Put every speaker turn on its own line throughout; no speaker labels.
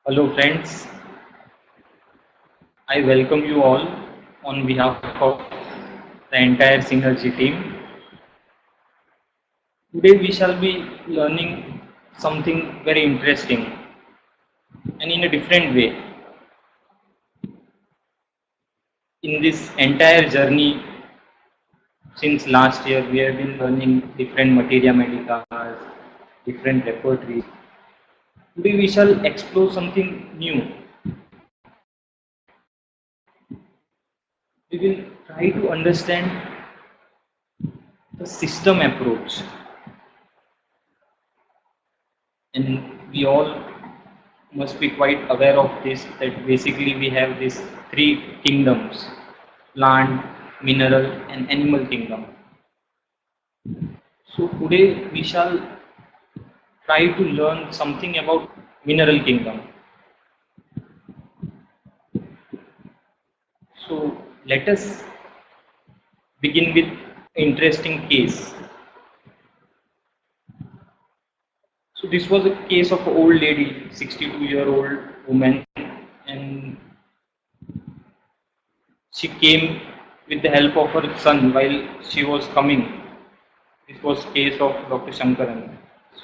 Hello friends, I welcome you all on behalf of the entire Synergy team. Today we shall be learning something very interesting and in a different way. In this entire journey since last year we have been learning different materia medicas, different repertories. Today we shall explore something new. We will try to understand the system approach, and we all must be quite aware of this, that basically we have these three kingdoms: plant, mineral and animal kingdom. So today we shall try to learn something about mineral kingdom. So let us begin with interesting case. So this was a case of an old lady, 62-year-old woman, and she came with the help of her son while she was coming. This was case of Dr. Shankaran,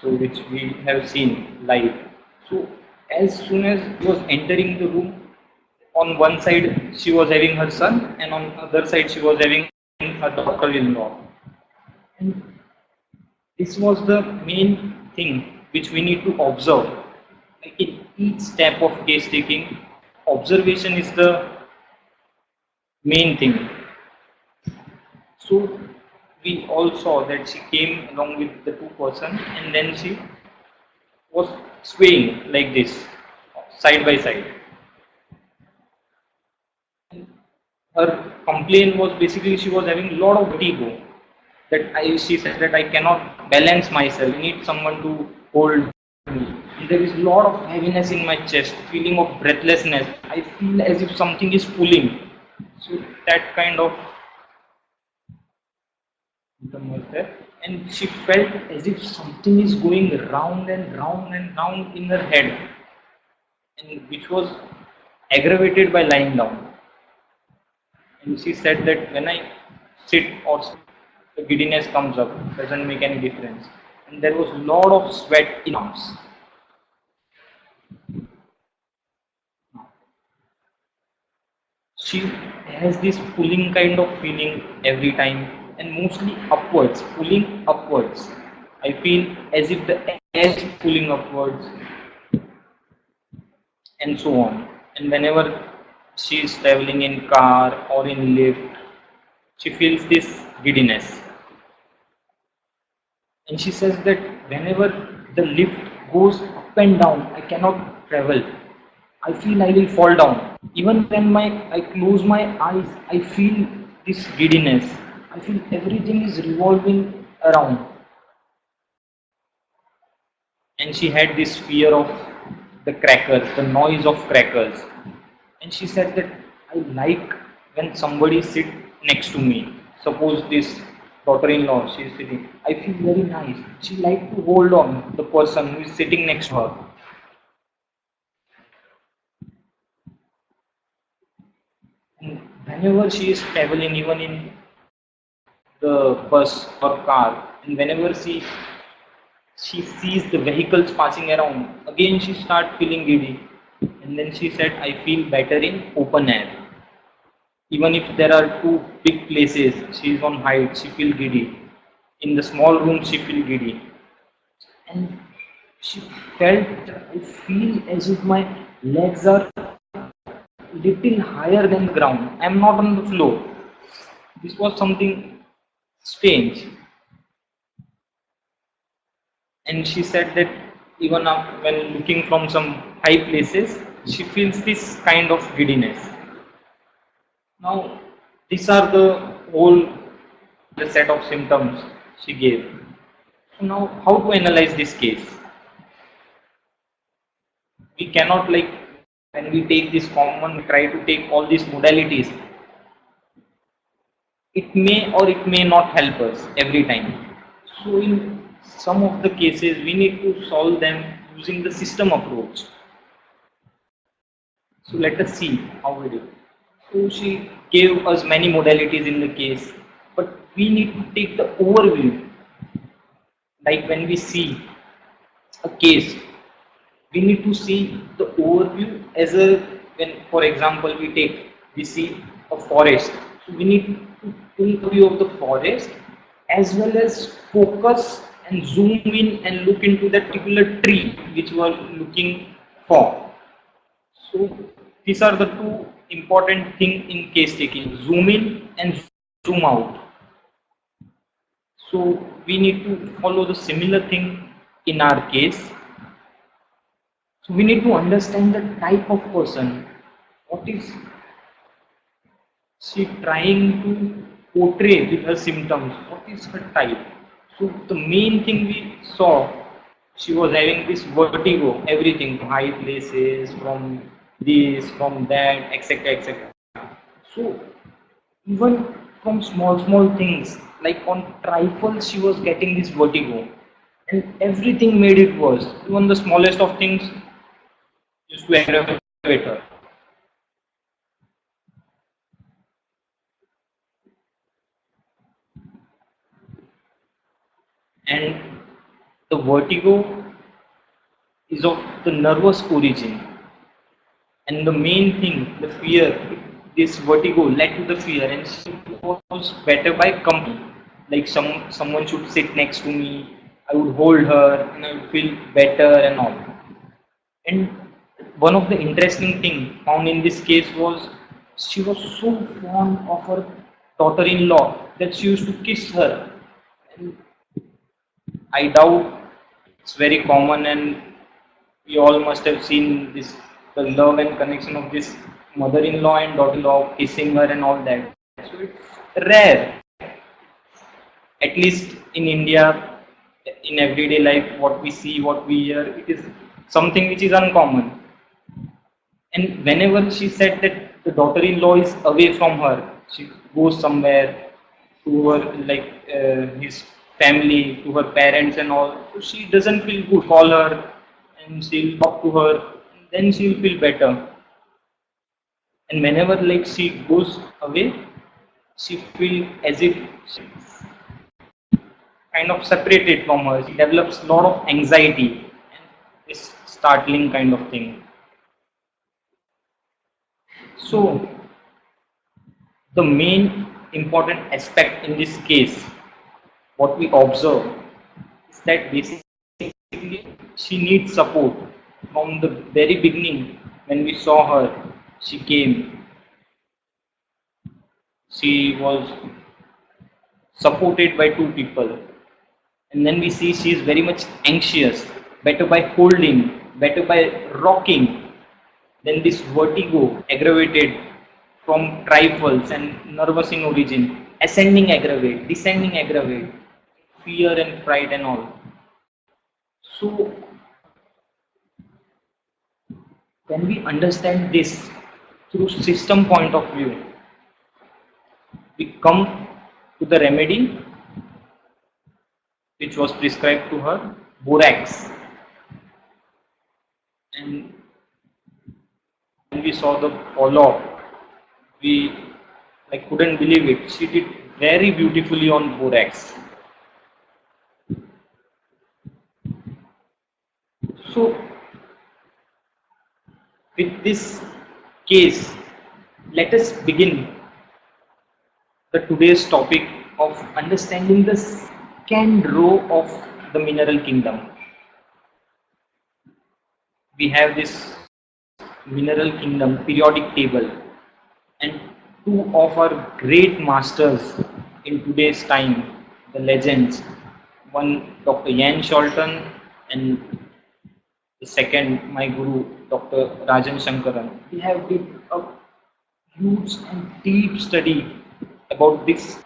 so which we have seen live. So as soon as he was entering the room, on one side she was having her son, and on the other side she was having her daughter-in-law. And this was the main thing which we need to observe. Like in each step of case taking, observation is the main thing. So we all saw that she came along with the two person, and then she was swaying like this, side by side. Her complaint was basically she was having a lot of vertigo. She said that I cannot balance myself. I need someone to hold me. And there is a lot of heaviness in my chest, feeling of breathlessness. I feel as if something is pulling. So that kind of symptom was there, and she felt as if something is going round and round and round in her head, and which was aggravated by lying down. And she said that when I sit or the giddiness comes up, doesn't make any difference. And there was a lot of sweat in arms. She has this pulling kind of feeling every time, and mostly upwards, pulling upwards. I feel as if the air is pulling upwards, and so on. And whenever she is traveling in car or in lift, she feels this giddiness. And she says that whenever the lift goes up and down, I cannot travel. I feel I will fall down. Even when I close my eyes, I feel this giddiness. I feel everything is revolving around. And she had this fear of the crackers, the noise of crackers. And she said that I like when somebody sit next to me. Suppose this daughter-in-law, she is sitting. I feel very nice. She like to hold on the person who is sitting next to her. And whenever she is traveling, even in the bus or car, and whenever she sees the vehicles passing around, again she start feeling giddy. And then she said, I feel better in open air. Even if there are two big places, she is on height, she feel giddy. In the small room, she feel giddy. And she felt, I feel as if my legs are little higher than the ground. I am not on the floor. This was something strange. And she said that even when looking from some high places, she feels this kind of giddiness. Now, these are the set of symptoms she gave. So now, how to analyze this case? We cannot, like, when we take this common, we try to take all these modalities. It may or it may not help us every time. So in some of the cases, we need to solve them using the system approach. So let us see how we do. So she gave us many modalities in the case, but we need to take the overview. Like when we see a case, we need to see the overview as a, when for example we see a forest, so we need to take a view of the forest as well as focus and zoom in and look into that particular tree which we are looking for. So these are the two important thing in case taking: zoom in and zoom out. So we need to follow the similar thing in our case. So we need to understand the type of person. What is she trying to portray with her symptoms? What is her type? So the main thing we saw, she was having this vertigo, everything, from high places, from this, from that, etc., etc. So even from small things, like on trifles, she was getting this vertigo, and everything made it worse. Even the smallest of things used to aggravate her. And the vertigo is of the nervous origin, and the main thing, the fear, this vertigo led to the fear, and she was better by company. Like someone should sit next to me, I would hold her and I would feel better and all. And one of the interesting thing found in this case was she was so fond of her daughter-in-law that she used to kiss her. And I doubt it's very common, and we all must have seen this, the love and connection of this mother-in-law and daughter-in-law kissing her and all that. So it's rare, at least in India, in everyday life, what we see, what we hear, it is something which is uncommon. And whenever she said that the daughter-in-law is away from her, she goes somewhere to her, like his family, to her parents and all. So she doesn't feel good. Call her and she'll talk to her. Then she'll feel better. And whenever like she goes away, she feel as if she's kind of separated from her. She develops a lot of anxiety and this startling kind of thing. So the main important aspect in this case, what we observe, is that basically she needs support. From the very beginning, when we saw her, she came, she was supported by two people. And then we see she is very much anxious, better by holding, better by rocking. Then this vertigo aggravated from trifles and nervous in origin, ascending aggravate, descending aggravate, fear and fright and all. So when we understand this through system point of view, we come to the remedy which was prescribed to her, borax. And when we saw the follow-up, we like couldn't believe it. She did very beautifully on borax. So with this case, let us begin the today's topic of understanding the second row of the mineral kingdom. We have this mineral kingdom periodic table, and two of our great masters in today's time, the legends, one Dr. Yan Sholton and the second my guru Dr. Rajan Shankaran. We have did a huge and deep study about these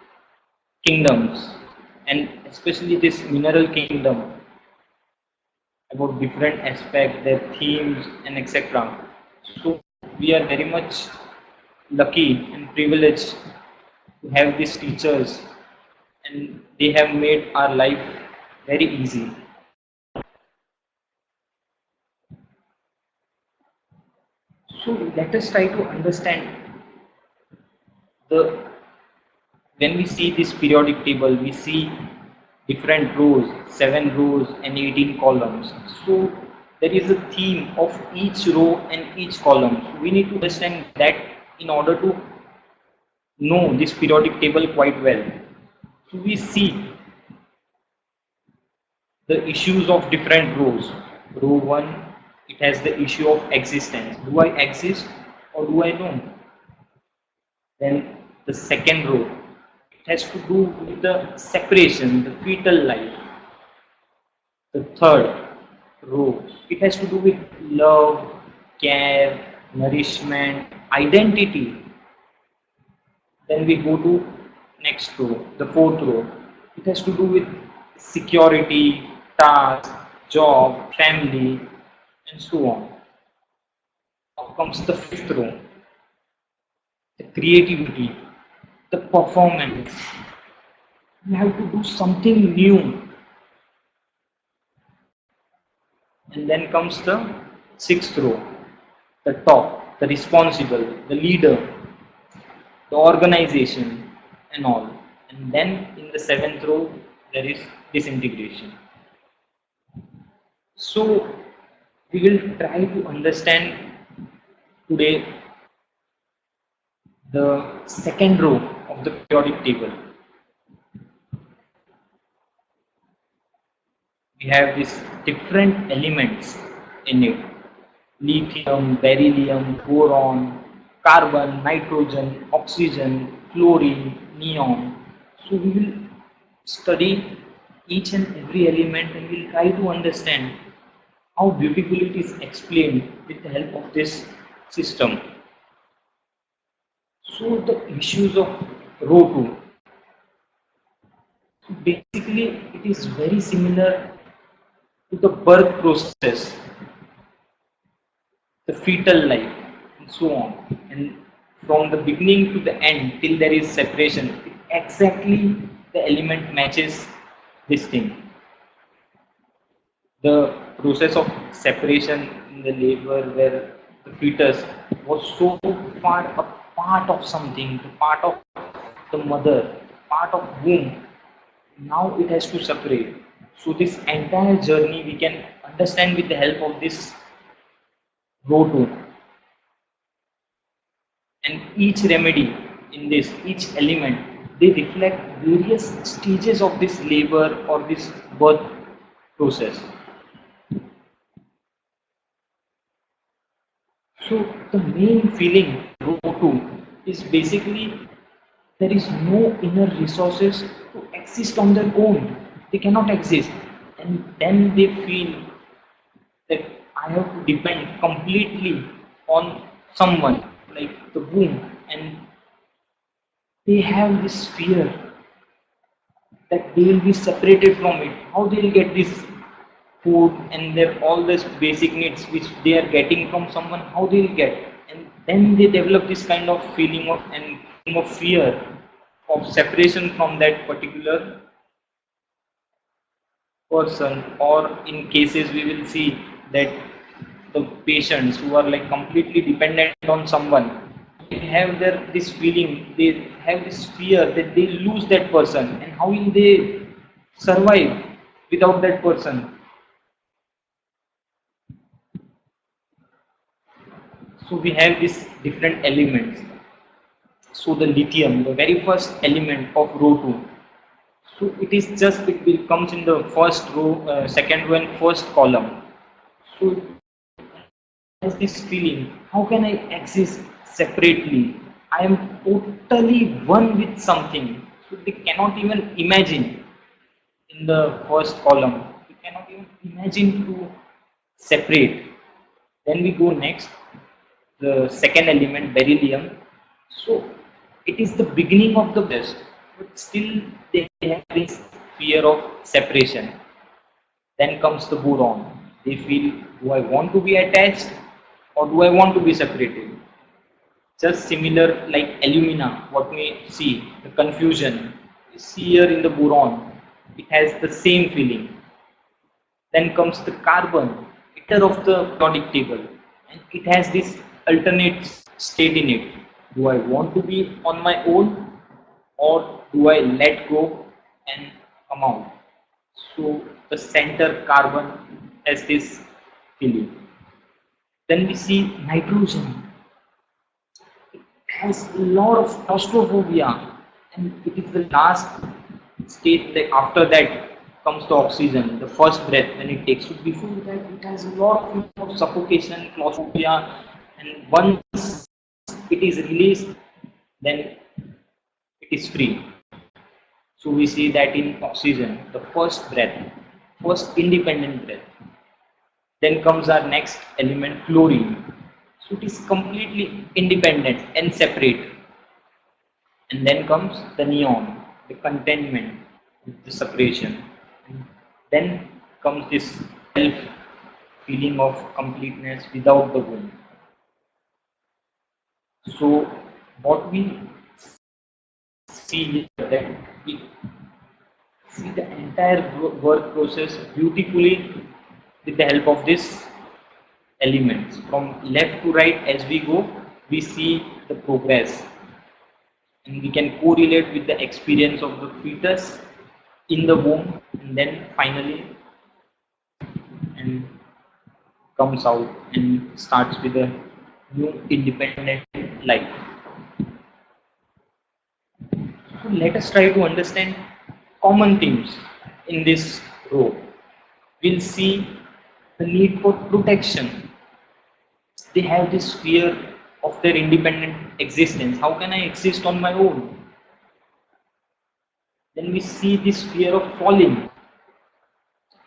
kingdoms, and especially this mineral kingdom, about different aspects, their themes and etc. So we are very much lucky and privileged to have these teachers, and they have made our life very easy. So let us try to understand the when we see this periodic table, we see different rows, 7 rows and 18 columns. So there is a theme of each row and each column. So we need to understand that in order to know this periodic table quite well. So we see the issues of different rows. Row 1, it has the issue of existence. Do I exist or do I know? Then the second row, it has to do with the separation, the fetal life. The third row, it has to do with love, care, nourishment, identity. Then we go to next row, the fourth row. It has to do with security, task, job, family, and so on. Now comes the fifth row, the creativity, the performance. You have to do something new. And then comes the sixth row, the top, the responsible, the leader, the organization, and all. And then in the seventh row, there is disintegration. So we will try to understand today the second row of the periodic table. We have these different elements in it: lithium, beryllium, boron, carbon, nitrogen, oxygen, fluorine, neon. So we will study each and every element and we'll try to understand how beautifully it is explained with the help of this system. So the issues of row 2. So basically it is very similar to the birth process, the fetal life, and so on. And from the beginning to the end, till there is separation, exactly the element matches this thing. The process of separation in the labor, where the fetus was so far a part of something, the part of the mother, part of womb, now it has to separate. So this entire journey we can understand with the help of this row 2. And each remedy in this, each element, they reflect various stages of this labor or this birth process. So the main feeling row 2 is basically there is no inner resources to exist on their own. They cannot exist. And then they feel that I have to depend completely on someone like the womb, and they have this fear that they will be separated from it. How they will get this food and their all these basic needs which they are getting from someone, how they will get, and then they develop this kind of feeling of fear of separation from that particular person. Or in cases we will see that the patients who are like completely dependent on someone, they have this feeling, they have this fear that they lose that person, and how will they survive without that person. So we have these different elements. So the lithium, the very first element of row 2, so it is just, it will comes in the first row, second row and first column. So has this feeling, how can I exist separately? I am totally one with something. So they cannot even imagine in the first column. We cannot even imagine to separate. Then we go next, the second element, beryllium. So it is the beginning of the best, but still they have this fear of separation. Then comes the boron. They feel, do I want to be attached or do I want to be separated? Just similar like alumina, what we see, the confusion is here in the boron. It has the same feeling. Then comes the carbon, iter of the periodic table, and it has this alternate state in it. Do I want to be on my own, or do I let go and come out? So the center carbon has this feeling. Then we see nitrogen has a lot of claustrophobia, and it is the last state. That after that comes the oxygen, the first breath when it takes. So before that, it has a lot of suffocation, claustrophobia, and once it is released, then it is free. So we see that in oxygen, the first breath, first independent breath. Then comes our next element, fluorine. So it is completely independent and separate. And then comes the neon, the contentment, the separation. And then comes this self feeling of completeness without the womb. So what we see is that we see the entire work process beautifully with the help of this elements. From left to right as we go, we see the progress, and we can correlate with the experience of the fetus in the womb, and then finally and comes out and starts with a new independent life. So let us try to understand common themes in this row. We'll see the need for protection. They have this fear of their independent existence. How can I exist on my own? Then we see this fear of falling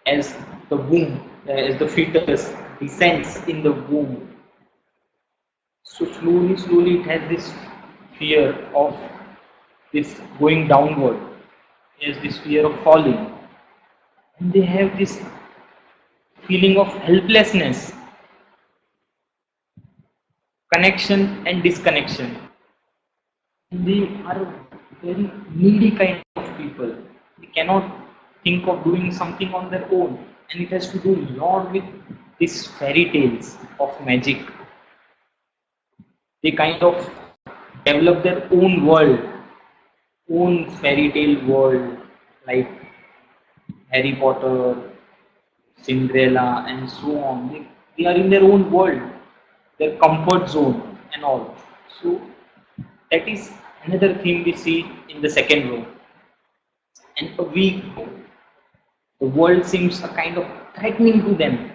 as the womb, as the fetus descends in the womb. So slowly, slowly it has this fear of this going downward. It has this fear of falling. And they have this feeling of helplessness, connection and disconnection. They are a very needy kind of people. They cannot think of doing something on their own, and it has to do a lot with these fairy tales of magic. They kind of develop their own world, own fairy tale world, like Harry Potter, Cinderella, and so on. They are in their own world, their comfort zone, and all. So that is another thing we see in the second row. And a week, the world seems a kind of threatening to them.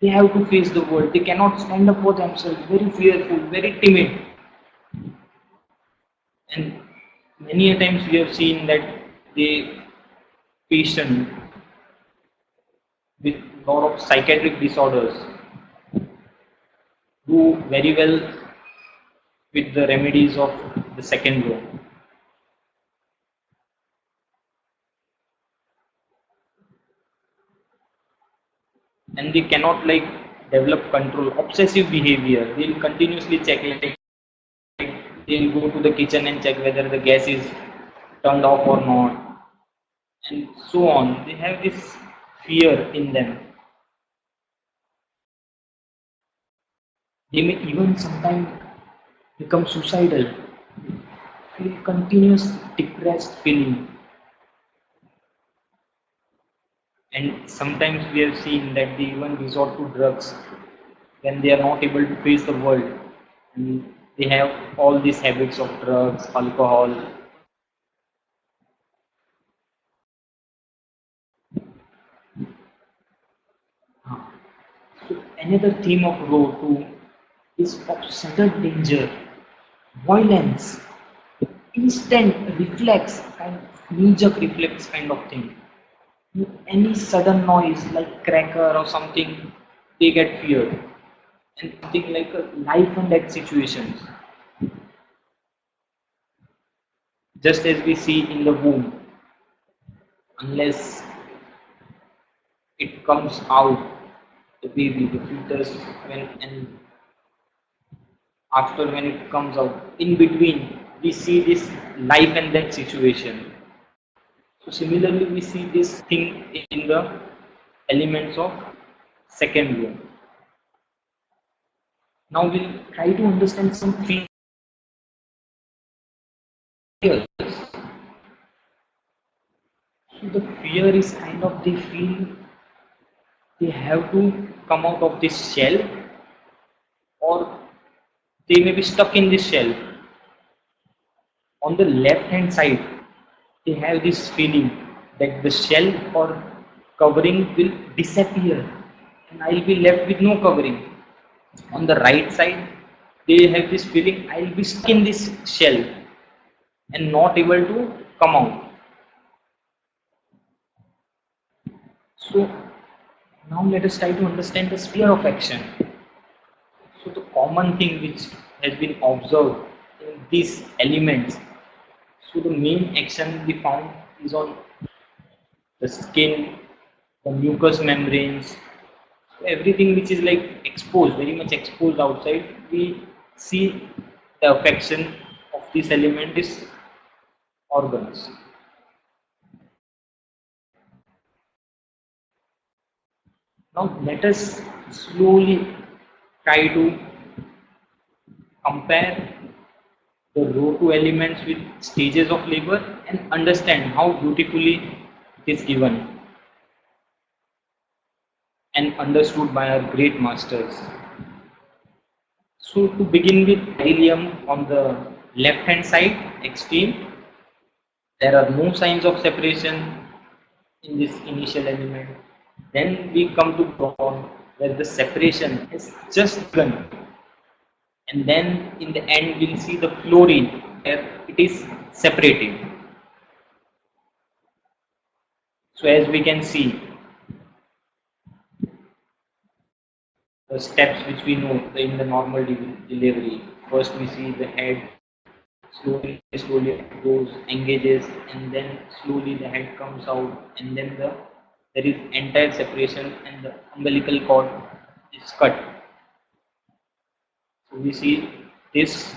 They have to face the world. They cannot stand up for themselves. Very fearful, very timid. And many a times we have seen that they patient with lot of psychiatric disorders do very well with the remedies of the second row. And they cannot like develop control, obsessive behavior. They'll continuously check, like they'll go to the kitchen and check whether the gas is turned off or not, and so on. They have this fear in them. They may even sometimes become suicidal, feel continuous depressed feeling. And sometimes we have seen that they even resort to drugs when they are not able to face the world. And they have all these habits of drugs, alcohol. So another theme of row 2 is of sudden danger, violence, instant reflex, kind of knee-jerk reflex kind of thing. Any sudden noise like cracker or something, they get feared. And something like a life and death situations, just as we see in the womb, unless it comes out, the baby, the fetus, when and after when it comes out, in between, we see this life and death situation. So similarly, we see this thing in the elements of second row. Now we'll try to understand some fears. So the fear is kind of they feel they have to come out of this shell, or they may be stuck in this shell. On the left hand side, they have this feeling that the shell or covering will disappear and I'll be left with no covering. On the right side, they have this feeling I'll be stuck in this shell and not able to come out. So now let us try to understand the sphere of action. So the common thing which has been observed in these elements, so the main action we found is on the skin, the mucous membranes, so everything which is like exposed, very much exposed outside, we see the affection of this element is organs. Now let us slowly try to compare the row 2 elements with stages of labor and understand how beautifully it is given and understood by our great masters. So to begin with, beryllium on the left hand side extreme, there are no signs of separation in this initial element. Then we come to boron where the separation is just begun, and then in the end we'll see the fluorine where it is separated. So as we can see, the steps which we know in the normal delivery. First we see the head, slowly it goes, engages, and then slowly the head comes out, and then there is entire separation and the umbilical cord is cut. So we see this.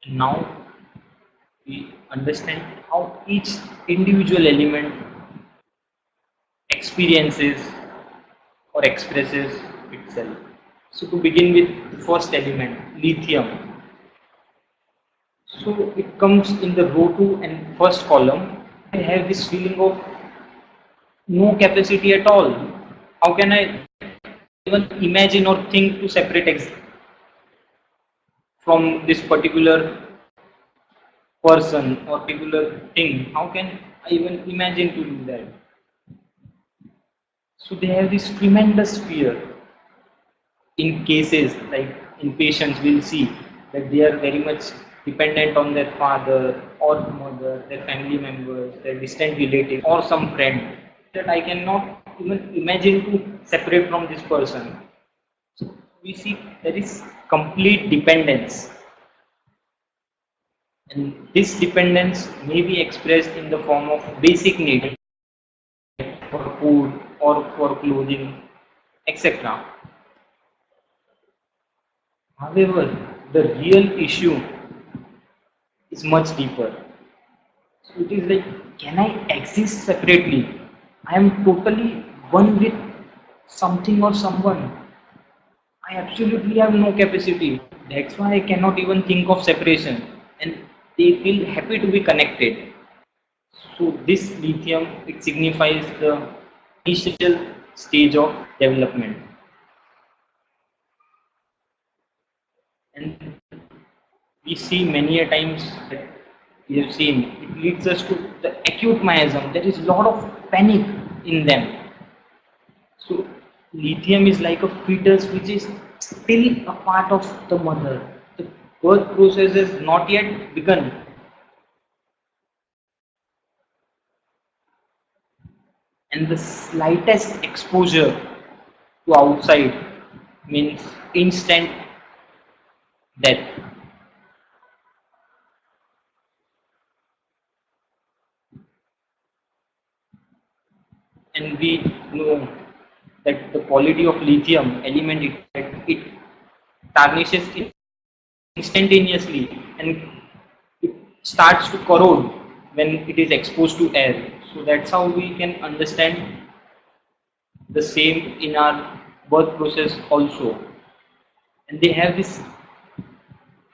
Now we understand how each individual element experiences or expresses itself. So to begin with the first element, lithium. So it comes in the row 2 and first column. I have this feeling of no capacity at all. How can I even imagine or think to separate from this particular person or particular thing? How can I even imagine to do that? So they have this tremendous fear. In cases like in patients, we'll see that they are very much dependent on their father or mother, their family members, their distant relative or some friend, that I cannot even imagine to separate from this person. So we see there is complete dependence, and this dependence may be expressed in the form of basic needs for food or for clothing, etc. However, the real issue is much deeper. So it is like, can I exist separately? I am totally one with something or someone. I absolutely have no capacity. That's why I cannot even think of separation. And they feel happy to be connected. So this lithium, it signifies the initial stage of development. And we see many a times that we have seen it leads us to the acute miasm. There is a lot of panic in them. So lithium is like a fetus which is still a part of the mother. The birth process has not yet begun, and the slightest exposure to outside means instant death. And we know that the quality of lithium element, it tarnishes instantaneously, and it starts to corrode when it is exposed to air. So that's how we can understand the same in our birth process also. and they have this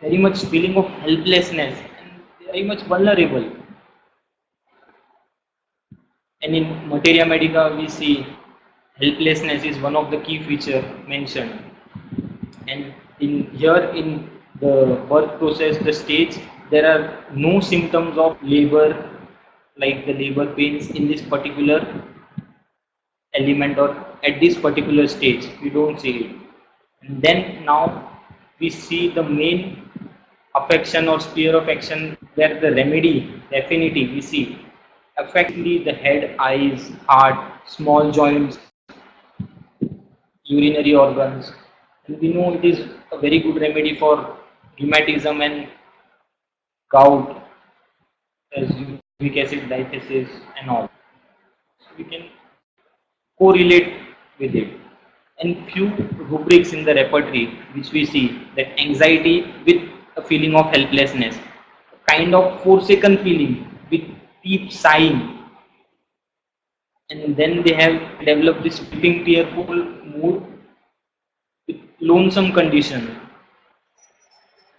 very much feeling of helplessness and very much vulnerable. And in materia medica we see helplessness is one of the key feature mentioned. And in here in the birth process, the stage, there are no symptoms of labor, like the labor pains in this particular element or at this particular stage we don't see it. And then now we see the main affection or sphere of action where the remedy definitely we see affectly the head, eyes, heart, small joints, urinary organs. And we know it is a very good remedy for rheumatism and gout, as uric acid diathesis and all. So we can correlate with it. And few rubrics in the repertory which we see that anxiety with a feeling of helplessness, a kind of forsaken feeling with deep sighing, and then they have developed this weeping tearful mood with lonesome condition,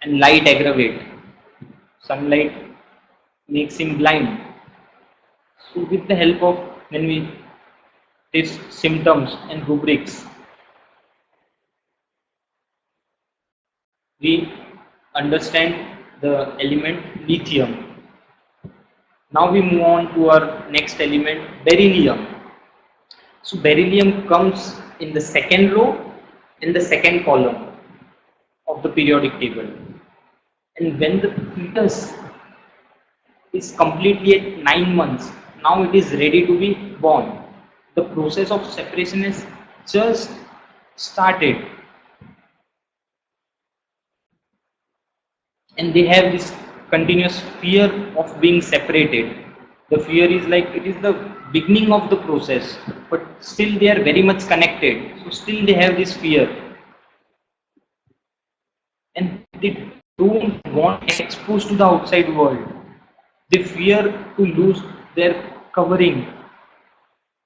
and light aggravate. Sunlight makes him blind. So with the help of when we test symptoms and rubrics, we understand the element lithium. Now we move on to our next element, beryllium. So beryllium comes in the second row in the second column of the periodic table. And when the fetus is completely at 9 months, now it is ready to be born. The process of separation has just started, and they have this continuous fear of being separated. The fear is like it is the beginning of the process, but still they are very much connected. So still they have this fear, and they don't want to expose to the outside world. They fear to lose their covering,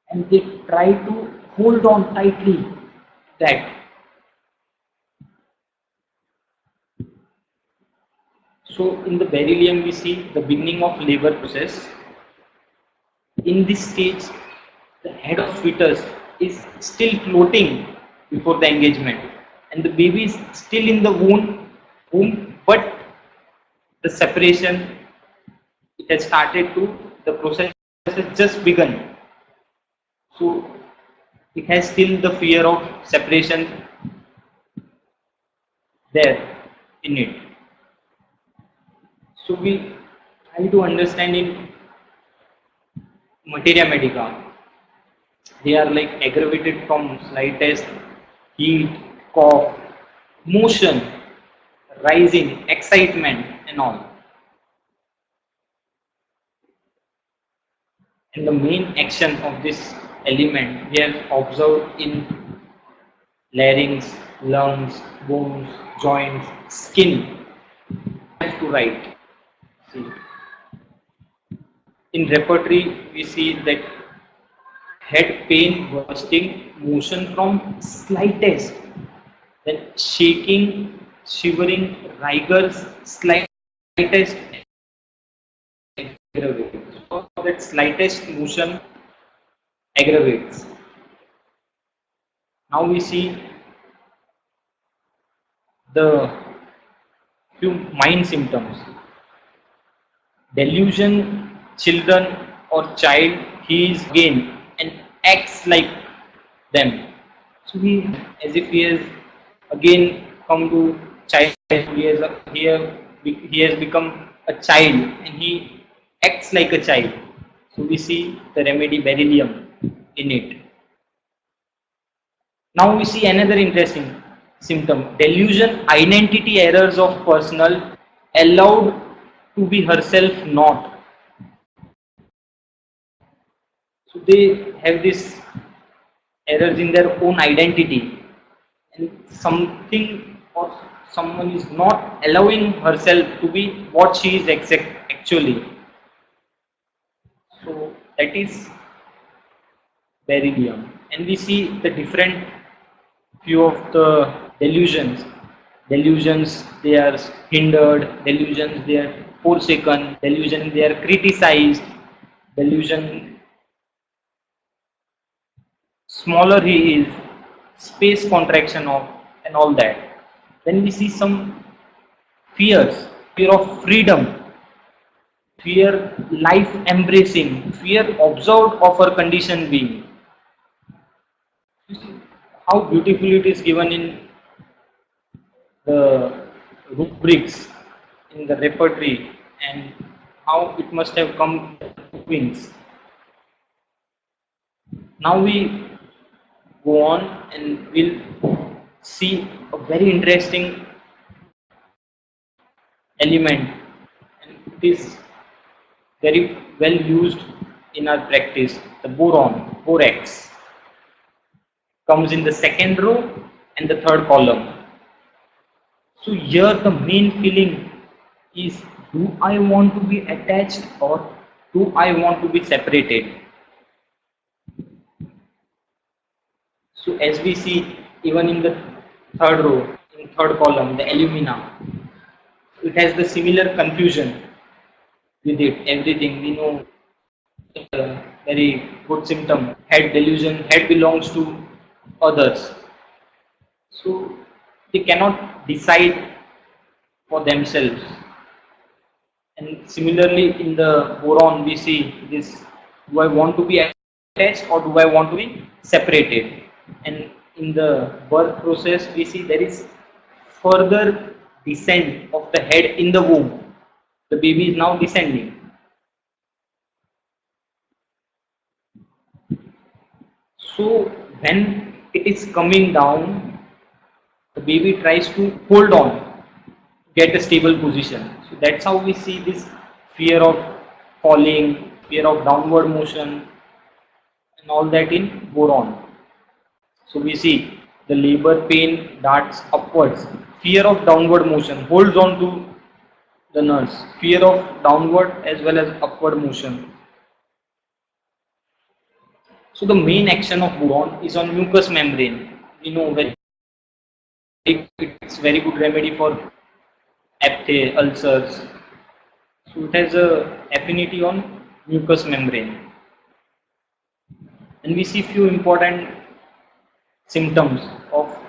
and they try to hold on tightly that. So in the beryllium we see the beginning of labor process. In this stage, the head of fetus is still floating before the engagement, and the baby is still in the womb, but the separation it has started to, the process has just begun. So it has still the fear of separation there in it. So we try to understand in materia medica. They are like aggravated from slightest heat, cough, motion, rising, excitement and all. And the main action of this element we have observed in larynx, lungs, bones, joints, skin. Left to right. See. In repertory we see that head pain, bursting, motion from slightest, then shaking, shivering, rigors, slightest aggravates. So that slightest motion aggravates. Now we see the few mind symptoms. Delusion, children or child, he is again and acts like them. So he, as if he has again come to childhood, he has become a child and he acts like a child. So we see the remedy beryllium in it. Now we see another interesting symptom, delusion, identity errors of personal, allowed to be herself not. So they have this errors in their own identity, and something or someone is not allowing herself to be what she is actually. So that is beryllium, and we see the different few of the delusions. delusions they are hindered, delusions they are forsaken, delusion they are criticized, delusion smaller he is, space contraction of and all that. Then we see some fears, fear of freedom, fear life embracing, fear observed of our conditioned being. You see how beautifully it is given in the rubrics, in the repertory, and how it must have come to wings. Now we go on and we'll see a very interesting element, and it is very well used in our practice. The boron, borax, comes in the second row and the third column. So here the main feeling is, do I want to be attached or do I want to be separated? So as we see even in the third row, in third column, the alumina, it has the similar confusion with it. Everything we know, very good symptom. Head delusion, head belongs to others. So they cannot decide for themselves. And similarly in the boron we see this, do I want to be attached or do I want to be separated? And in the birth process we see there is further descent of the head in the womb. The baby is now descending. So when it is coming down, the baby tries to hold on, get a stable position. So that's how we see this fear of falling, fear of downward motion, and all that in boron. So we see the labor pain darts upwards, fear of downward motion holds on to the nurse, fear of downward as well as upward motion. So the main action of boron is on mucous membrane. We know it's very good remedy for aphtha, ulcers. So it has a affinity on mucous membrane. And we see few important symptoms of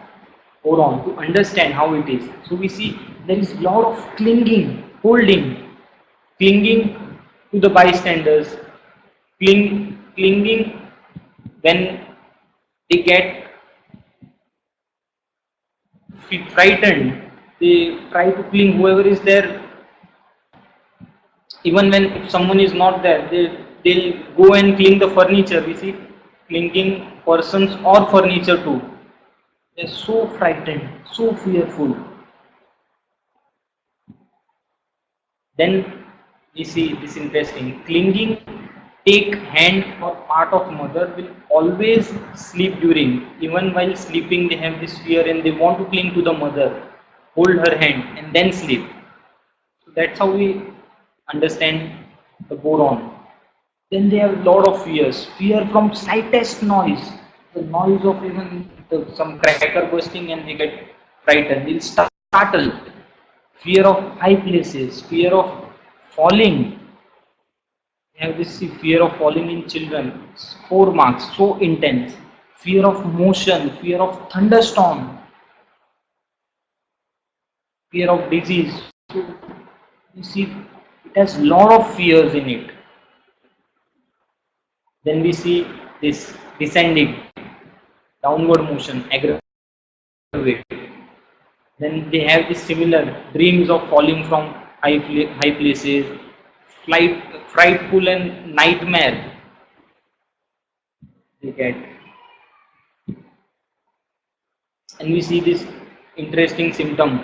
boron to understand how it is. So we see there is lot of clinging, holding, clinging to the bystanders, clinging when they get frightened. They try to cling whoever is there. Even when if someone is not there, they'll go and cling the furniture. We see clinging persons or furniture too. They're so frightened, so fearful. Then we see this interesting clinging. Take hand or part of mother will always sleep during. Even while sleeping, they have this fear and they want to cling to the mother, hold her hand, and then sleep. So that's how we understand the boron. Then they have a lot of fears. Fear from slightest noise. The noise of even some cracker bursting and they get frightened. They'll startle. Fear of high places. Fear of falling. They have this fear of falling in children. 4 marks. So intense. Fear of motion. Fear of thunderstorm. Fear of disease. So you see, it has lot of fears in it. Then we see this descending, downward motion, aggravate. Then they have this similar dreams of falling from high places, frightful and nightmare they get. And we see this interesting symptom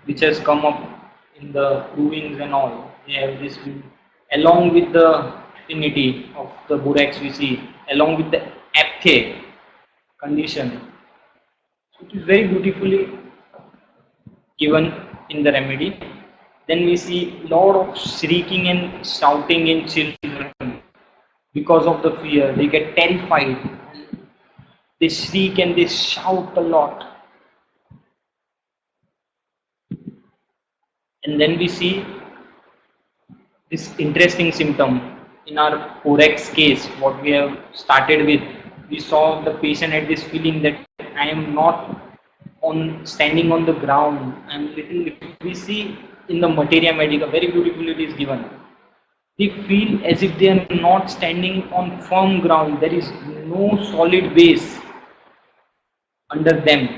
which has come up in the provings and all. They have this along with the affinity of the borax we see, along with the aphtha condition. So it is very beautifully given in the remedy. Then we see lot of shrieking and shouting in children because of the fear. They get terrified. They shriek and they shout a lot. And then we see this interesting symptom in our Forex case, what we have started with. We saw the patient had this feeling that I am not on standing on the ground. I'm little. We see in the materia medica very beautifully it is given. They feel as if they are not standing on firm ground. There is no solid base under them.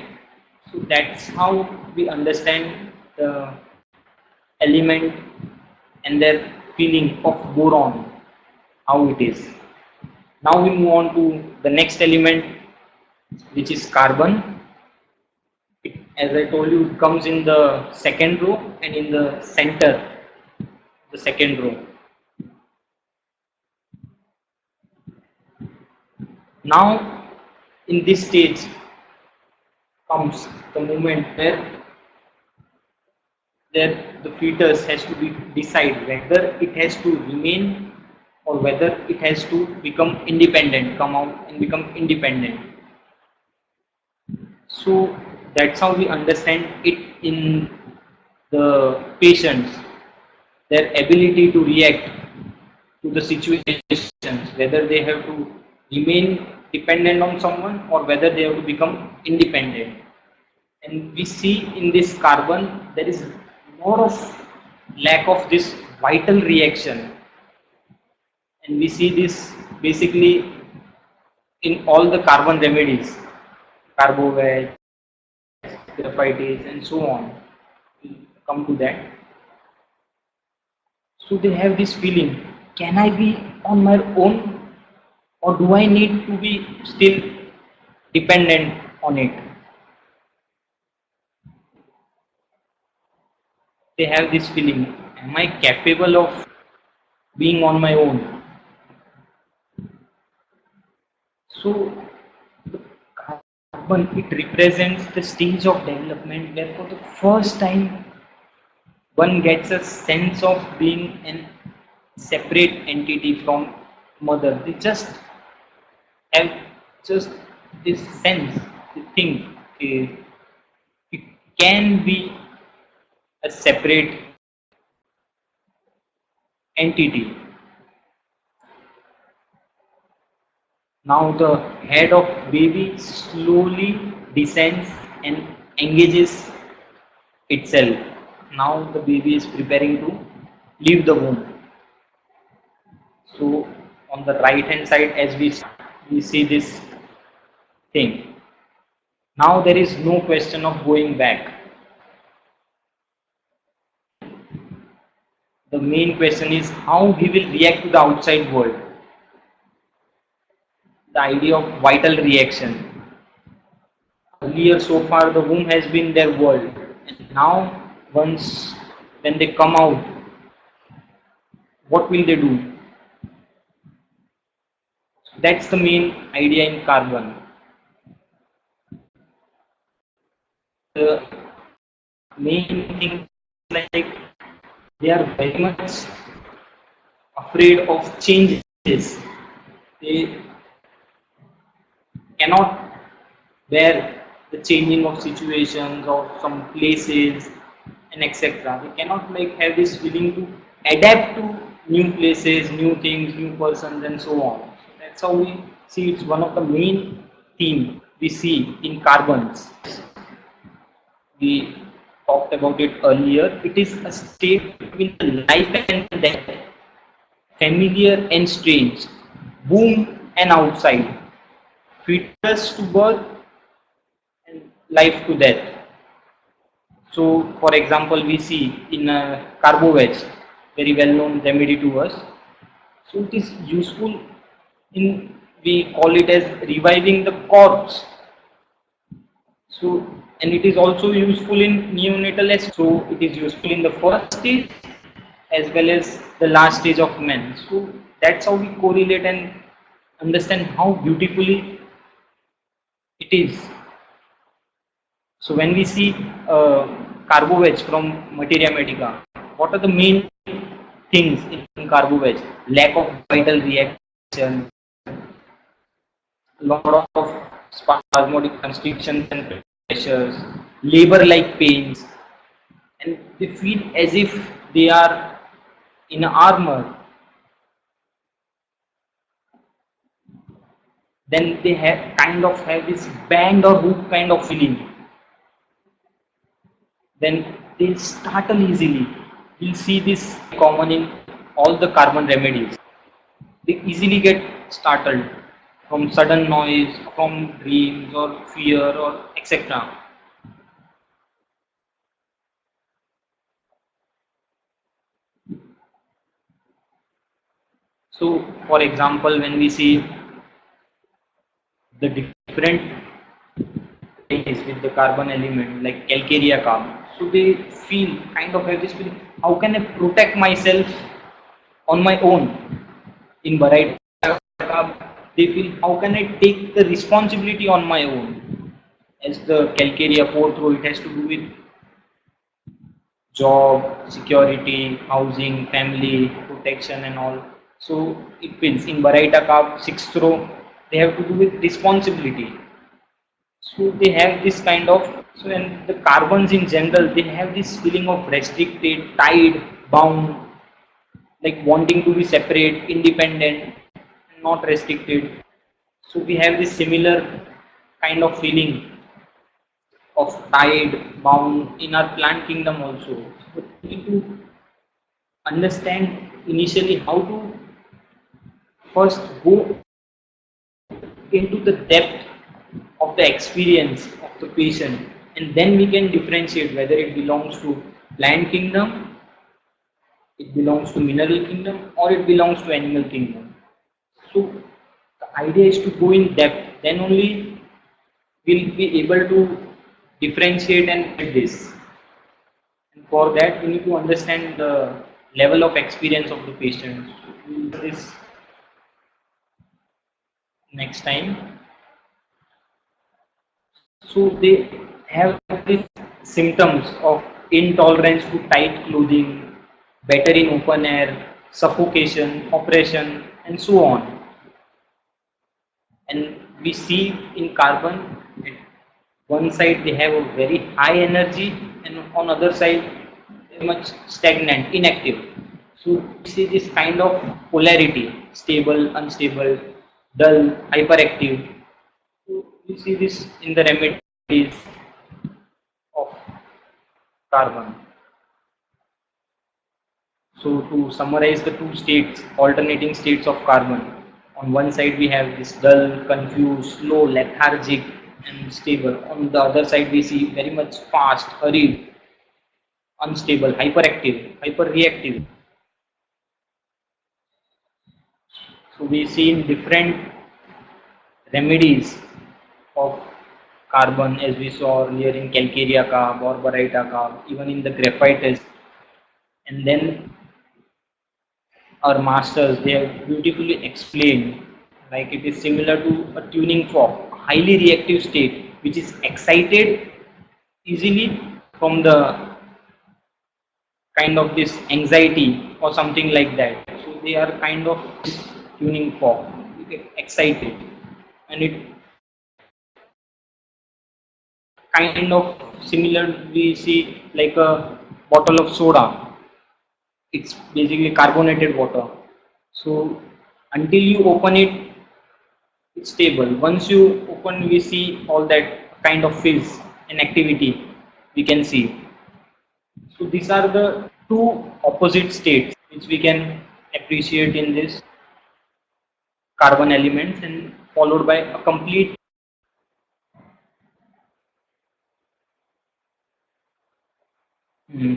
So that's how we understand the element and their feeling of boron, how it is. Now we move on to the next element, which is carbon. As I told you, it comes in the second row and in the center, the second row. Now, in this stage comes the moment where the fetus has to decide whether it has to remain or whether it has to become independent, come out and become independent. So that's how we understand it in the patients, their ability to react to the situations, whether they have to remain dependent on someone or whether they have to become independent. And we see in this carbon there is more of lack of this vital reaction, and we see this basically in all the carbon remedies, carboveg, graphites, and so on. We'll come to that. So they have this feeling: can I be on my own, or do I need to be still dependent on it? They have this feeling: am I capable of being on my own? So the carbon, it represents the stage of development where for the first time one gets a sense of being an separate entity from mother. They just have just this sense, they think it can be a separate entity. Now the head of baby slowly descends and engages itself. Now the baby is preparing to leave the womb. So on the right hand side, as we see this thing. Now there is no question of going back. The main question is how he will react to the outside world. The idea of vital reaction. Earlier, so far, the womb has been their world, and now, once when they come out, what will they do? That's the main idea in carbon. The main thing is like they are very much afraid of changes. They cannot bear the changing of situations of some places and etc. They cannot like have this feeling to adapt to new places, new things, new persons, and so on. That's how we see it's one of the main theme we see in carbons. We talked about it earlier. It is a state between life and death, familiar and strange, womb and outside, fetus to birth and life to death. So, for example, we see in carboveg, very well known remedy to us. So, it is useful in, we call it as reviving the corpse. So, and it is also useful in neonatal as so it is useful in the first stage as well as the last stage of men. So that's how we correlate and understand how beautifully it is. So when we see carboveg from materia medica, what are the main things in carboveg? Lack of vital reaction, lot of spasmodic constrictions and pressures, labor-like pains, and they feel as if they are in armor. Then they have this band or hook kind of feeling. Then they startle easily. We'll see this common in all the carbon remedies. They easily get startled from sudden noise, from dreams or fear or etc. So, for example, when we see the different ways with the carbon element like calcarea carbon, so they feel have this feeling, how can I protect myself on my own? In variety carb, they feel, how can I take the responsibility on my own? As the calcarea pour through, it has to do with job, security, housing, family, protection and all. So it feels in Baraita Carb, sixth row, they have to do with responsibility. So they have this so and the carbons in general, they have this feeling of restricted, tied, bound, like wanting to be separate, independent, not restricted. So we have this similar kind of feeling of tied, bound in our plant kingdom also. So we need to understand initially how to first go into the depth of the experience of the patient, and then we can differentiate whether it belongs to plant kingdom, it belongs to mineral kingdom, or it belongs to animal kingdom. So the idea is to go in depth, then only we'll be able to differentiate and get this. And for that we need to understand the level of experience of the patient. So we'll do this next time. So they have these symptoms of intolerance to tight clothing, better in open air, suffocation, oppression, and so on. And we see in carbon, at one side they have a very high energy, and on other side very much stagnant, inactive. So we see this kind of polarity: stable, unstable, dull, hyperactive. So we see this in the remedies of carbon. So to summarize the two states, alternating states of carbon. On one side we have this dull, confused, slow, lethargic and stable. On the other side we see very much fast, hurried, unstable, hyperactive, hyperreactive. So we see in different remedies of carbon, as we saw earlier in calcarea carb or baryta carb, even in the graphite. And then our masters, they have beautifully explained, like it is similar to a tuning fork, highly reactive state which is excited easily from the this anxiety or something like that. So they are this tuning fork, you get excited, and it similar, we see like a bottle of soda, it's basically carbonated water. So until you open it, it's stable. Once you open, we see all that fizz and activity we can see. So these are the two opposite states which we can appreciate in this carbon elements, and followed by a complete.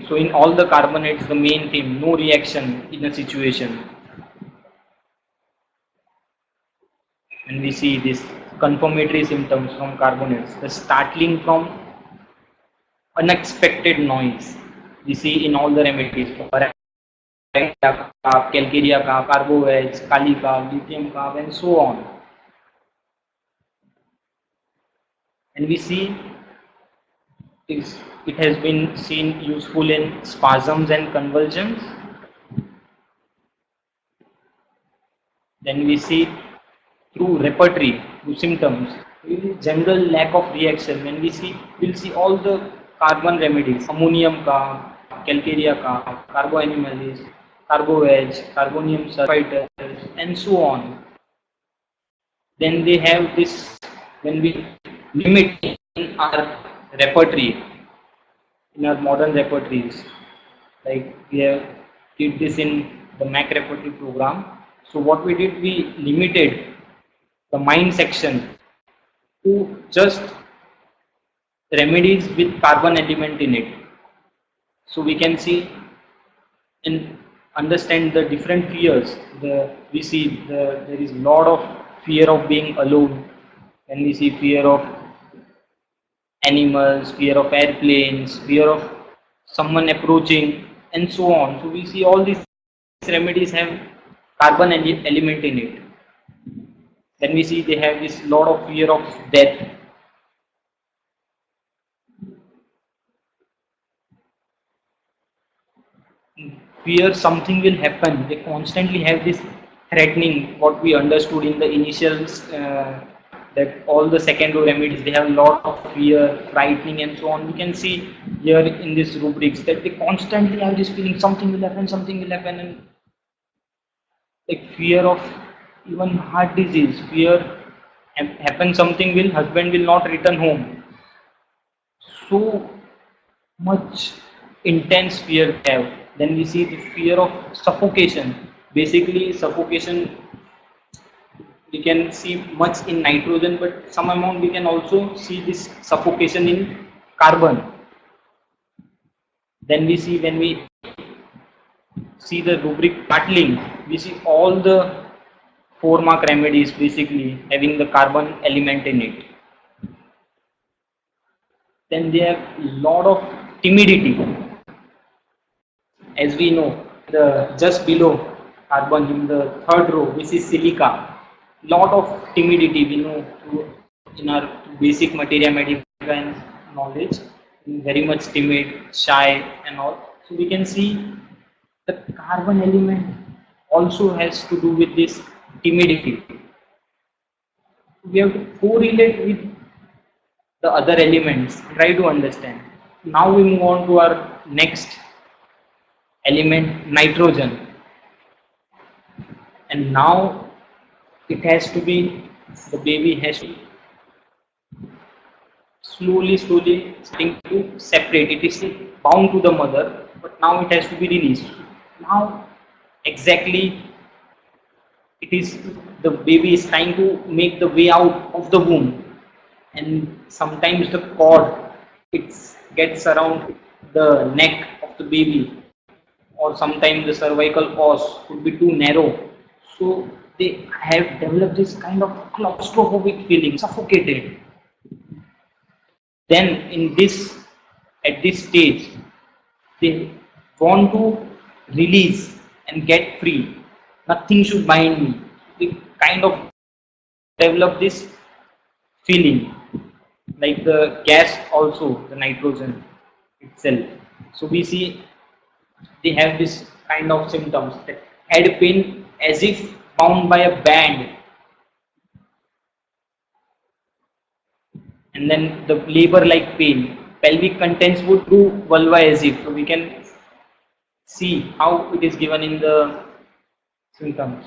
So in all the carbonates, the main theme, no reaction in a situation. When we see these confirmatory symptoms from carbonates, the startling from unexpected noise, we see in all the remedies, calcarea carb, carbohydrates, kali carb, lithium carb, and so on. And we see it has been seen useful in spasms and convulsions. Then we see through repertory, through symptoms, general lack of reaction. When we see, we'll see all the carbon remedies, ammonium carb, calcaria, carboanimalase, carboveg, carbonium sulfiters, and so on. Then they have this, when we limit in our repertory, in our modern repertories, like we have did this in the Mac repertory program. So what we did, we limited the mind section to just remedies with carbon element in it. So we can see and understand the different fears. We see there is a lot of fear of being alone, and we see fear of animals, fear of airplanes, fear of someone approaching, and so on. So we see all these remedies have carbon element in it. Then we see they have this lot of fear of death. Fear something will happen. They constantly have this threatening. What we understood in the initials, that all the second row remedies, they have a lot of fear, frightening, and so on. We can see here in this rubrics that they constantly have this feeling something will happen, and like fear of even heart disease, fear happen something will, husband will not return home. So much intense fear they have. Then we see the fear of suffocation. Basically, suffocation we can see much in nitrogen, but some amount we can also see this suffocation in carbon. Then we see, when we see the rubric battling, we see all the 4 mark remedies basically having the carbon element in it. Then they have lot of timidity. As we know, the just below carbon in the third row, we see silica. Lot of timidity, we know in our basic materia medica and knowledge, very much timid, shy, and all. So we can see the carbon element also has to do with this timidity. We have to correlate with the other elements, try to understand. Now we move on to our next element, nitrogen, and now it has to be, the baby has to slowly starting to separate. It is bound to the mother, but now it has to be released. Now exactly it is, the baby is trying to make the way out of the womb, and sometimes the cord, it gets around the neck of the baby, or sometimes the cervical os could be too narrow. So they have developed this kind of claustrophobic feeling, suffocated. Then in this, at this stage, they want to release and get free. Nothing should bind me. They kind of develop this feeling, like the gas also, the nitrogen itself. So we see they have this kind of symptoms, that head pain as if bound by a band, and then the labor like pain, pelvic contents would do vulva as if. So we can see how it is given in the symptoms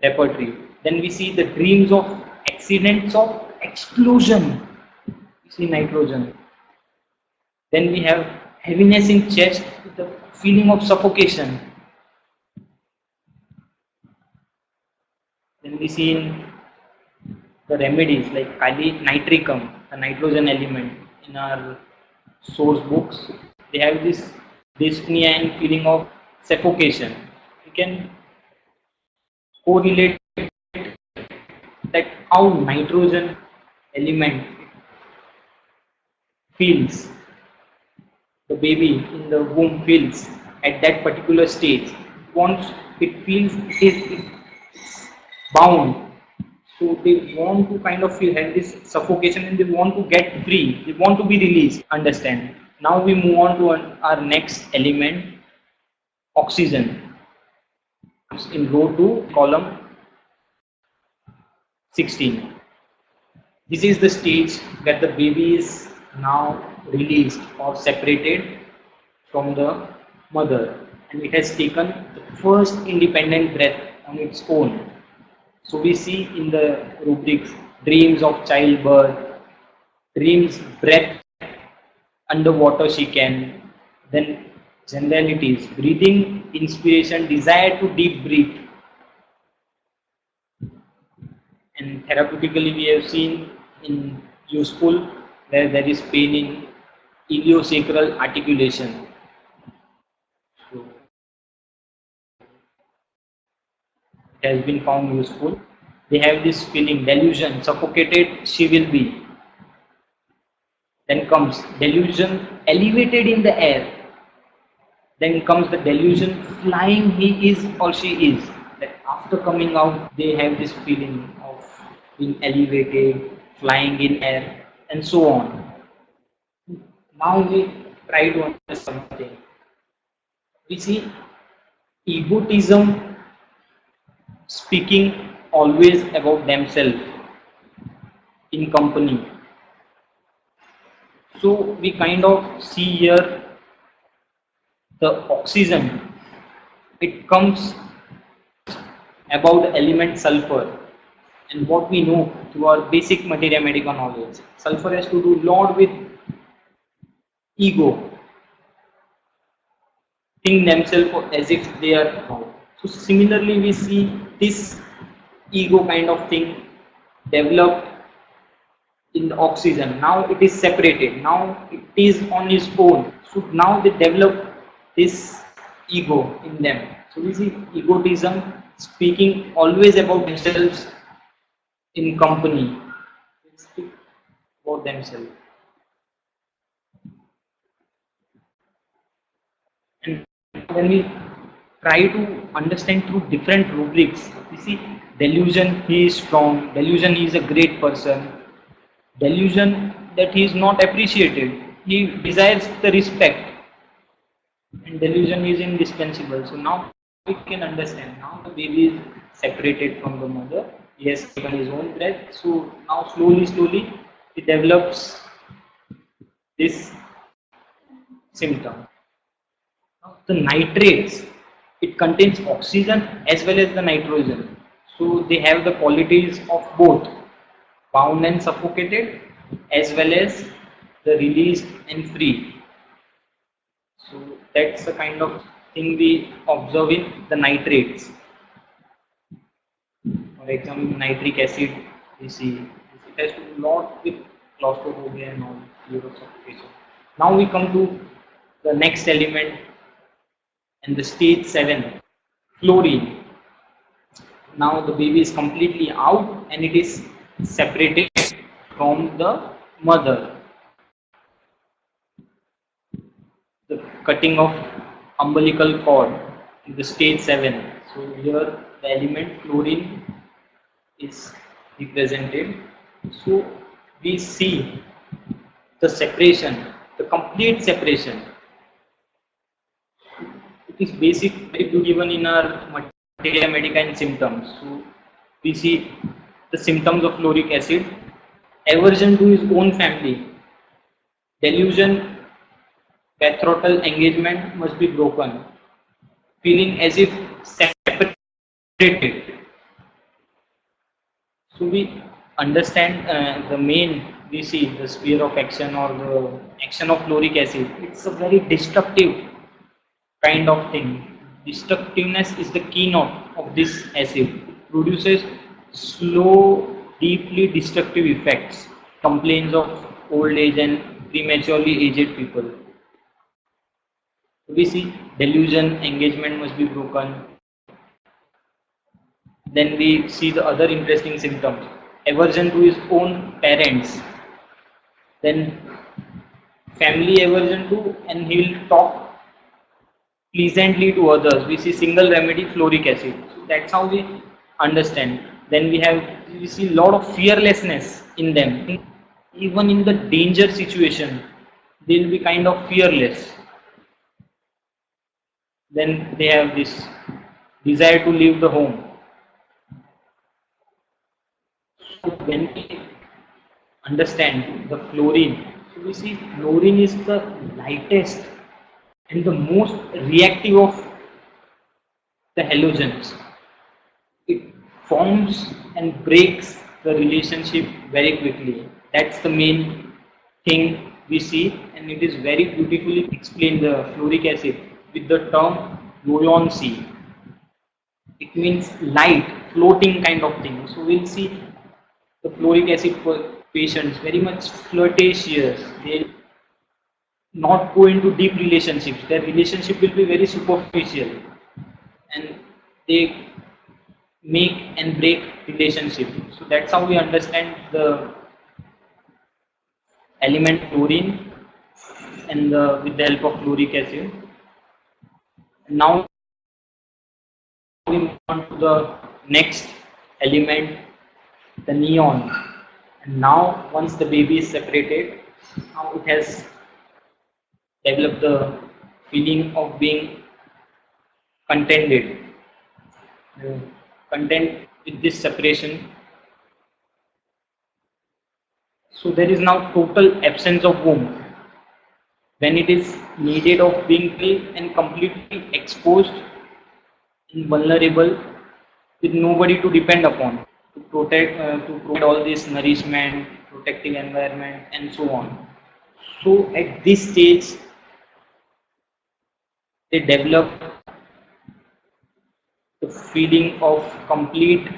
repertory. Then we see the dreams of accidents of explosion. We see nitrogen. Then we have heaviness in chest with the feeling of suffocation. Then we see in the remedies like kali nitricum, the nitrogen element in our source books, they have this dyspnea and feeling of suffocation. We can correlate that how nitrogen element feels, the baby in the womb feels at that particular stage. Once it feels it is bound, so they want to kind of feel, have this suffocation, and they want to get free, they want to be released. Understand? Now we move on to our next element, oxygen, in row 2, column 16. This is the stage that the baby is now released or separated from the mother, and it has taken the first independent breath on its own. So we see in the rubrics dreams of childbirth, dreams breath underwater she can, then generalities, breathing, inspiration, desire to deep breathe, and therapeutically we have seen in useful where there is pain in iliosacral articulation. So it has been found useful. They have this feeling, delusion, suffocated she will be. Then comes delusion, elevated in the air. Then comes the delusion, flying he is or she is. That after coming out, they have this feeling of being elevated, flying in air, and so on. Now we try to understand something. We see egotism speaking always about themselves in company. So we kind of see here the oxygen. It comes about the element sulfur, and what we know through our basic materia medica knowledge, sulfur has to do a lot with ego, think themselves as if they are God. So similarly we see this ego kind of thing developed in the oxygen. Now it is separated, now it is on its own, so now they develop this ego in them. So we see egotism speaking always about themselves in company. They speak about themselves. And when we try to understand through different rubrics, we see delusion he is strong, delusion he is a great person, delusion that he is not appreciated, he desires the respect, and delusion is indispensable. So now we can understand. Now the baby is separated from the mother, he has taken his own breath, so now slowly he develops this symptom. Now, the nitrates, it contains oxygen as well as the nitrogen. So they have the qualities of both bound and suffocated as well as the released and free. So that's the kind of thing we observe in the nitrates. For example, nitric acid, we see it has to do a lot with claustrophobia and all, fear of suffocation. Now we come to the next element and the stage 7, fluorine. Now the baby is completely out and it is separated from the mother. The cutting of umbilical cord in the stage 7. So here the element fluorine is represented. So we see the separation, the complete separation. It is basically given in our materia medica and symptoms. So we see the symptoms of fluoric acid, aversion to his own family, delusion, betrothal engagement must be broken, feeling as if separated. So we understand the main, we see the sphere of action or the action of fluoric acid. It's a very destructive kind of thing. Destructiveness is the keynote of this acid. It produces slow, deeply destructive effects. Complaints of old age and prematurely aged people. We see delusion, engagement must be broken. Then we see the other interesting symptoms. Aversion to his own parents. Then family aversion to, and he will talk pleasantly to others. We see single remedy fluoric acid. So that's how we understand. Then we see a lot of fearlessness in them. Even in the danger situation, they'll be kind of fearless. Then they have this desire to leave the home. So when we understand the fluorine, so we see fluorine is the lightest and the most reactive of the halogens. It forms and breaks the relationship very quickly. That's the main thing we see, and it is very beautifully explained the fluoric acid with the term buoyancy. It means light, floating kind of thing. So we'll see the fluoric acid patients very much flirtatious. They not go into deep relationships. Their relationship will be very superficial, and they make and break relationship. So that's how we understand the element fluorine and with the help of fluoric acid. Now we move on to the next element, the neon. And now once the baby is separated, now it has developed the feeling of being contented. Content with this separation. So there is now total absence of womb when it is needed of being free and completely exposed and vulnerable with nobody to depend upon to provide all this nourishment, protective environment, and so on. So at this stage, they develop the feeling of complete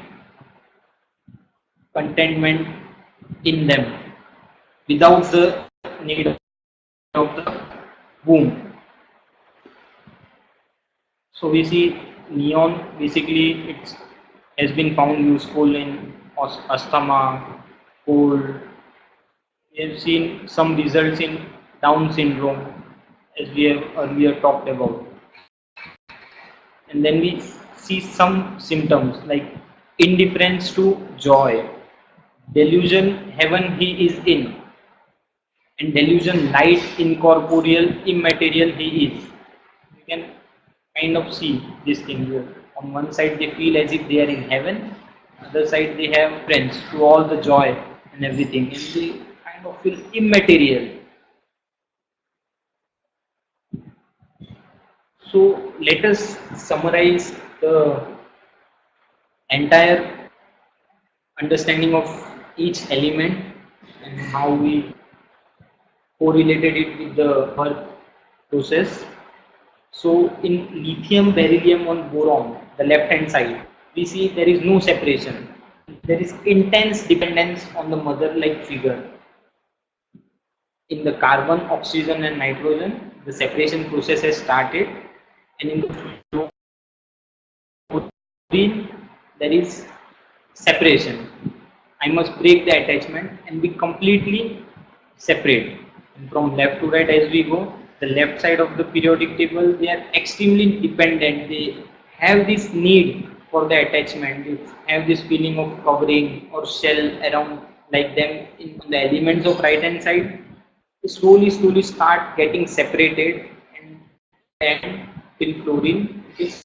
contentment in them without the need of the womb. So we see neon basically it has been found useful in asthma, cold. We have seen some results in Down syndrome as we have earlier talked about. And then we see some symptoms like indifference to joy, delusion heaven he is in, and delusion light incorporeal immaterial he is. You can kind of see this thing here. On one side they feel as if they are in heaven, other side they have friends to all the joy and everything, and they kind of feel immaterial. So let us summarize the entire understanding of each element and how we correlated it with the birth process. So in lithium, beryllium on boron, the left hand side, we see there is no separation. There is intense dependence on the mother-like figure. In the carbon, oxygen and nitrogen, the separation process has started, and in the fluorine, there is separation. I must break the attachment and be completely separate. And from left to right as we go, the left side of the periodic table, they are extremely dependent. They have this need for the attachment. They have this feeling of covering or shell around like them in the elements of right hand side. They slowly start getting separated, and then till fluorine is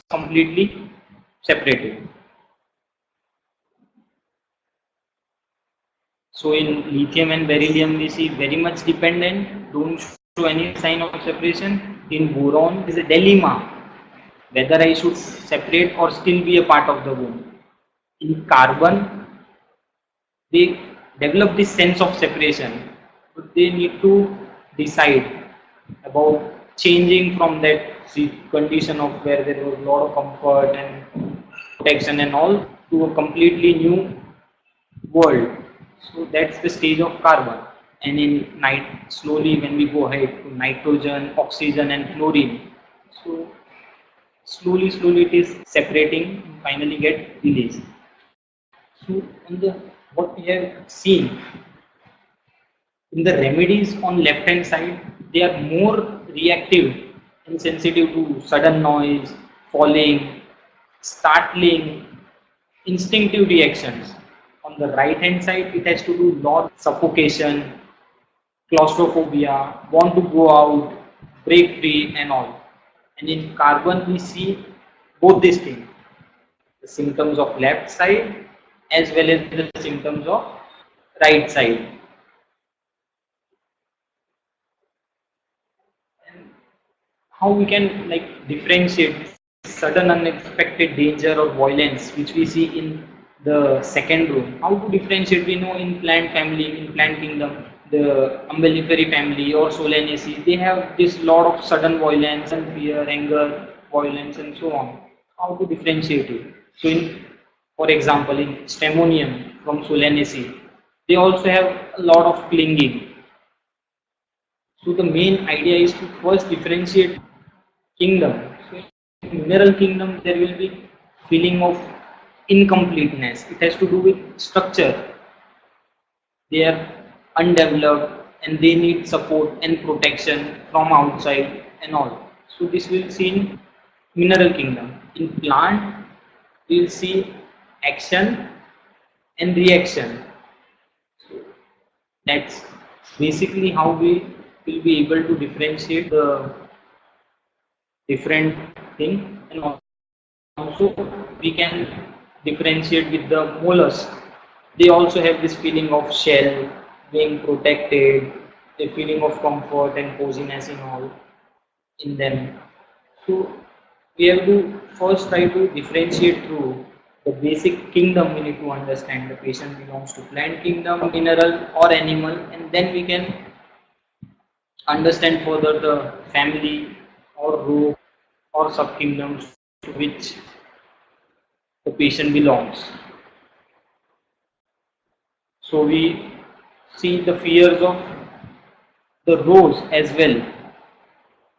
completely separated. So in lithium and beryllium, we see very much dependent, don't show any sign of separation. In boron, is a dilemma whether I should separate or still be a part of the womb. In carbon, they develop this sense of separation, but they need to decide about changing from that condition of where there was a lot of comfort and protection and all to a completely new world. So that's the stage of carbon. And in night, slowly when we go ahead to nitrogen, oxygen and fluorine, so slowly it is separating and finally get released. So on the what we have seen in the remedies on left hand side, they are more reactive and sensitive to sudden noise, falling, startling, instinctive reactions. On the right hand side, it has to do lot suffocation, claustrophobia, want to go out, break free and all. And in carbon, we see both these things, the symptoms of left side as well as the symptoms of right side. how we can like differentiate sudden unexpected danger or violence which we see in the second row. How to differentiate? We know in plant family, in plant kingdom, the umbelliferae family or Solanaceae, they have this lot of sudden violence and fear, anger, violence, and so on. How to differentiate it? So, in, for example, in Stemmonium from Solanaceae, they also have a lot of clinging. So the main idea is to first differentiate kingdom. So in mineral kingdom, there will be feeling of incompleteness. It has to do with structure. They are undeveloped and they need support and protection from outside and all. So this will see in mineral kingdom. In plant, we will see action and reaction. That's basically how we will be able to differentiate the different thing, and also we can differentiate with the mollusk. They also have this feeling of shell being protected, a feeling of comfort and coziness in all in them. So we have to first try to differentiate through the basic kingdom. We need to understand the patient belongs to plant kingdom, mineral or animal, and then we can understand further the family or row or subkingdoms to which the patient belongs. So we see the fears of the rows as well.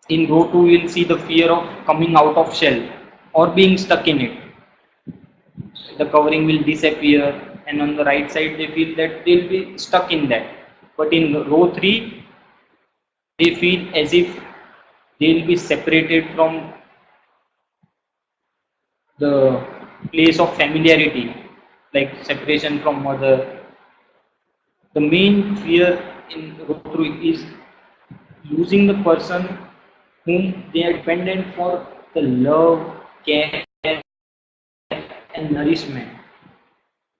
In row 2, we'll see the fear of coming out of shell or being stuck in it. The covering will disappear, and on the right side, they feel that they'll be stuck in that. But in row 3, they feel as if they'll be separated from the place of familiarity, like separation from mother. The main fear in Rotary is losing the person whom they are dependent for the love, care, and nourishment.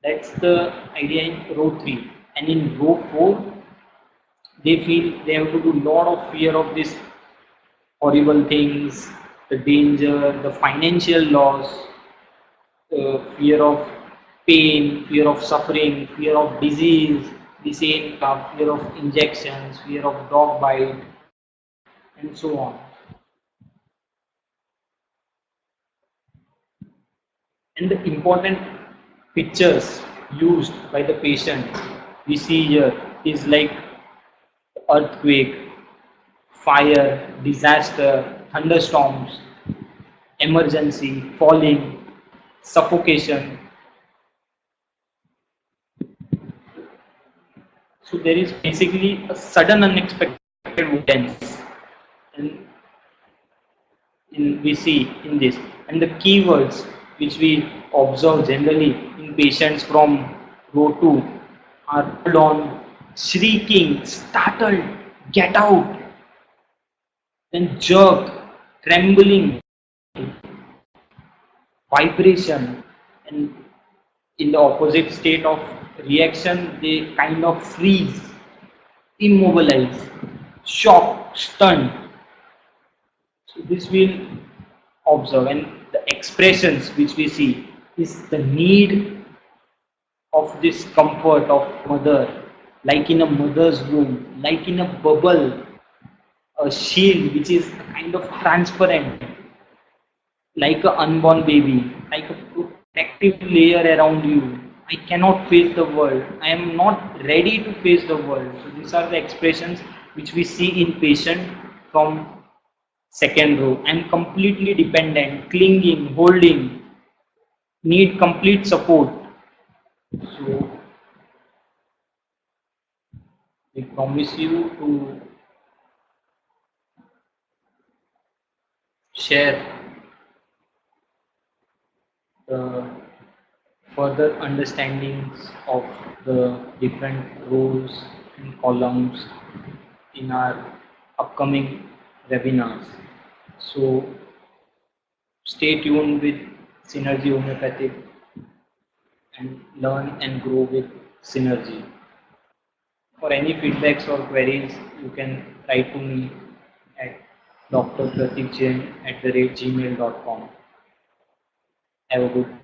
That's the idea in row 3. And in row 4, they feel they have to do lot of fear of this horrible things, the danger, the financial loss, fear of pain, fear of suffering, fear of disease, the same fear of injections, fear of dog bite, and so on. And the important pictures used by the patient we see here is like earthquake, fire, disaster, thunderstorms, emergency, falling, suffocation. So there is basically a sudden unexpected events, and we see in this. And the keywords which we observe generally in patients from row 2 are hold on, shrieking, startled, get out, then jerk, trembling, vibration, and in the opposite state of reaction, they kind of freeze, immobilize, shock, stunned. So this will observe, and the expressions which we see is the need of this comfort of mother, like in a mother's womb, like in a bubble, a shield which is kind of transparent, like an unborn baby, like a protective layer around you. I cannot face the world. I am not ready to face the world. So these are the expressions which we see in patient from second row. I am completely dependent, clinging, holding, need complete support. So we promise you to share the further understandings of the different rows and columns in our upcoming webinars. So stay tuned with Synergy Homeopathic and learn and grow with Synergy. For any feedbacks or queries, you can write to me at drpratikjain@gmail.com. Have a good